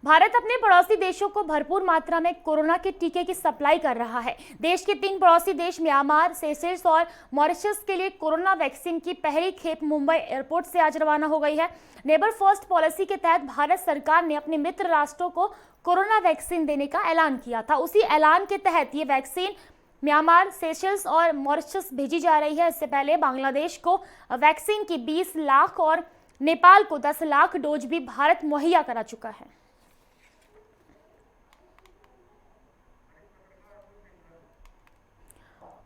भारत अपने पड़ोसी देशों को भरपूर मात्रा में कोरोना के टीके की सप्लाई कर रहा है। देश के 3 पड़ोसी देश म्यांमार, सेशेल्स और मॉरिशस के लिए कोरोना वैक्सीन की पहली खेप मुंबई एयरपोर्ट से आज रवाना हो गई है। नेबर फर्स्ट पॉलिसी के तहत भारत सरकार ने अपने मित्र राष्ट्रों को कोरोना वैक्सीन देने का ऐलान किया था। उसी ऐलान के तहत ये वैक्सीन म्यांमार, सेशेल्स और मॉरिशस भेजी जा रही है। इससे पहले बांग्लादेश को वैक्सीन की 20 लाख और नेपाल को 10 लाख डोज भी भारत मुहैया करा चुका है।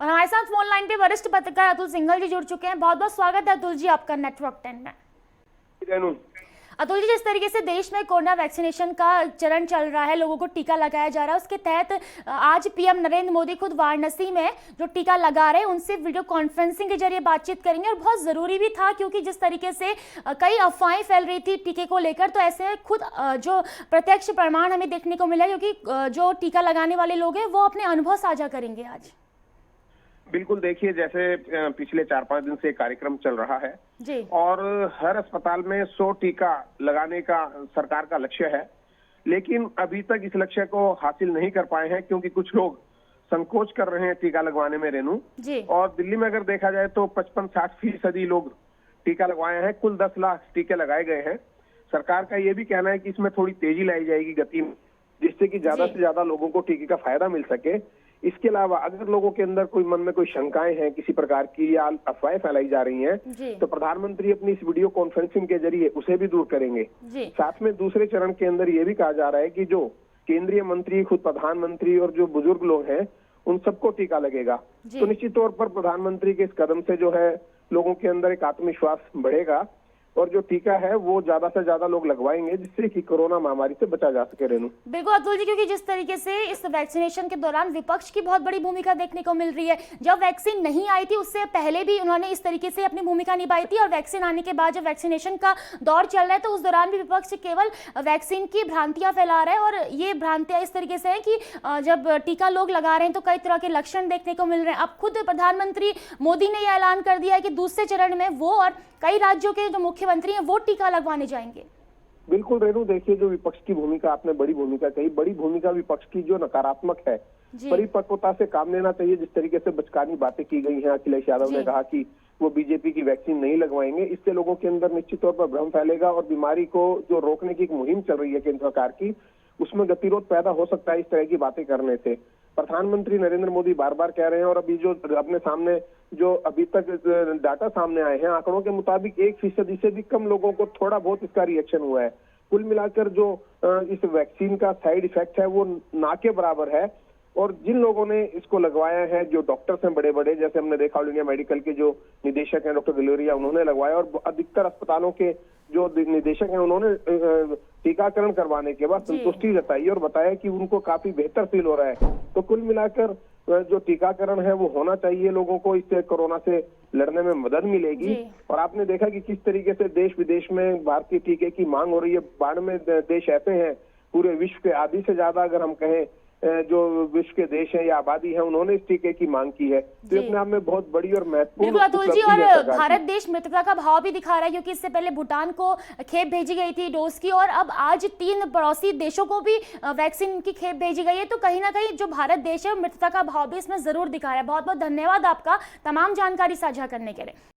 और हमारे साथ फोन लाइन पे वरिष्ठ पत्रकार अतुल सिंघल जी जुड़ चुके हैं। बहुत बहुत स्वागत है अतुल जी आपका नेटवर्क 10 में। अतुल जी, जिस तरीके से देश में कोरोना वैक्सीनेशन का चरण चल रहा है, लोगों को टीका लगाया जा रहा है, उसके तहत आज पीएम नरेंद्र मोदी खुद वाराणसी में जो टीका लगा रहे हैं उनसे वीडियो कॉन्फ्रेंसिंग के जरिए बातचीत करेंगे। और बहुत ज़रूरी भी था क्योंकि जिस तरीके से कई अफवाहें फैल रही थी टीके को लेकर, तो ऐसे खुद जो प्रत्यक्ष प्रमाण हमें देखने को मिला, क्योंकि जो टीका लगाने वाले लोग हैं वो अपने अनुभव साझा करेंगे आज। बिल्कुल, देखिए, जैसे पिछले 4-5 दिन से कार्यक्रम चल रहा है जी। और हर अस्पताल में 100 टीका लगाने का सरकार का लक्ष्य है, लेकिन अभी तक इस लक्ष्य को हासिल नहीं कर पाए हैं क्योंकि कुछ लोग संकोच कर रहे हैं टीका लगवाने में रेनू जी। और दिल्ली में अगर देखा जाए तो 55-60% लोग टीका लगवाए हैं। कुल 10 लाख टीके लगाए गए हैं। सरकार का ये भी कहना है कि इसमें थोड़ी तेजी लाई जाएगी गति में, जिससे कि ज्यादा से ज्यादा लोगों को टीके का फायदा मिल सके। इसके अलावा अगर लोगों के अंदर कोई मन में कोई शंकाएं हैं किसी प्रकार की या अफवाहें फैलाई जा रही हैं, तो प्रधानमंत्री अपनी इस वीडियो कॉन्फ्रेंसिंग के जरिए उसे भी दूर करेंगे। साथ में दूसरे चरण के अंदर ये भी कहा जा रहा है कि जो केंद्रीय मंत्री, खुद प्रधानमंत्री और जो बुजुर्ग लोग हैं उन सबको टीका लगेगा। तो निश्चित तौर पर प्रधानमंत्री के इस कदम से जो है लोगों के अंदर एक आत्मविश्वास बढ़ेगा और जो टीका है वो ज्यादा से ज्यादा लोग लगवाएंगे, जिससे कि कोरोना महामारी से बचा जा सके। रेनू, बिल्कुल अतुल जी, क्योंकि जिस तरीके से इस वैक्सीनेशन के दौरान विपक्ष की बहुत बड़ी भूमिका देखने को मिल रही है। जब वैक्सीन नहीं आई थी उससे पहले भी उन्होंने इस तरीके से अपनी भूमिका निभाई थी, और वैक्सीन आने के बाद जब वैक्सीनेशन का दौर चल रहा है तो उस दौरान भी विपक्ष केवल वैक्सीन की भ्रांतियां फैला रहा है। और ये भ्रांतियां इस तरीके से है कि जब टीका लोग लगा रहे हैं तो कई तरह के लक्षण देखने को मिल रहे हैं। अब खुद प्रधानमंत्री मोदी ने यह ऐलान कर दिया है कि दूसरे चरण में वो और कई राज्यों के जो मुख्यमंत्री हैं वो टीका लगवाने जाएंगे। बिल्कुल रेनू, देखिए, जो विपक्ष की भूमिका, आपने बड़ी भूमिका कही, बड़ी भूमिका विपक्ष की जो नकारात्मक है, परिपक्वता से काम लेना चाहिए। जिस तरीके से बचकानी बातें की गई हैं, अखिलेश यादव ने कहा कि वो बीजेपी की वैक्सीन नहीं लगवाएंगे, इससे लोगों के अंदर निश्चित तौर पर भ्रम फैलेगा और बीमारी को जो रोकने की एक मुहिम चल रही है केंद्र सरकार की, उसमें गतिरोध पैदा हो सकता है इस तरह की बातें करने से। प्रधानमंत्री नरेंद्र मोदी बार बार कह रहे हैं और अभी जो अपने सामने जो अभी तक डाटा सामने आए हैं, आंकड़ों के मुताबिक 1% से भी कम लोगों को थोड़ा बहुत इसका रिएक्शन हुआ है। कुल मिलाकर जो इस वैक्सीन का साइड इफेक्ट है वो ना के बराबर है। और जिन लोगों ने इसको लगवाया है, जो डॉक्टर्स हैं बड़े बड़े, जैसे हमने देखा ऑल इंडिया मेडिकल के जो निदेशक हैं डॉक्टर गलोरिया, उन्होंने लगवाया, और अधिकतर अस्पतालों के जो निदेशक हैं उन्होंने टीकाकरण करवाने के बाद संतुष्टि जताई और बताया कि उनको काफी बेहतर फील हो रहा है। तो कुल मिलाकर जो टीकाकरण है वो होना चाहिए, लोगों को इससे कोरोना से लड़ने में मदद मिलेगी। और आपने देखा कि किस तरीके से देश विदेश में भारतीय टीके की मांग हो रही है। 92 देश ऐसे हैं पूरे विश्व के, आधी से ज्यादा अगर हम कहें जो विश्व के देश हैं या आबादी है, उन्होंने इस टीके की मांग की है। तो अपने आप में बहुत बड़ी और महत्वपूर्ण अतुल जी, और भारत देश मित्रता का भाव भी दिखा रहा है, क्योंकि इससे पहले भूटान को खेप भेजी गई थी डोज की, और अब आज 3 पड़ोसी देशों को भी वैक्सीन की खेप भेजी गई है। तो कहीं ना कहीं जो भारत देश है मित्रता का भाव भी इसमें जरूर दिखा रहा है। बहुत बहुत धन्यवाद आपका तमाम जानकारी साझा करने के लिए।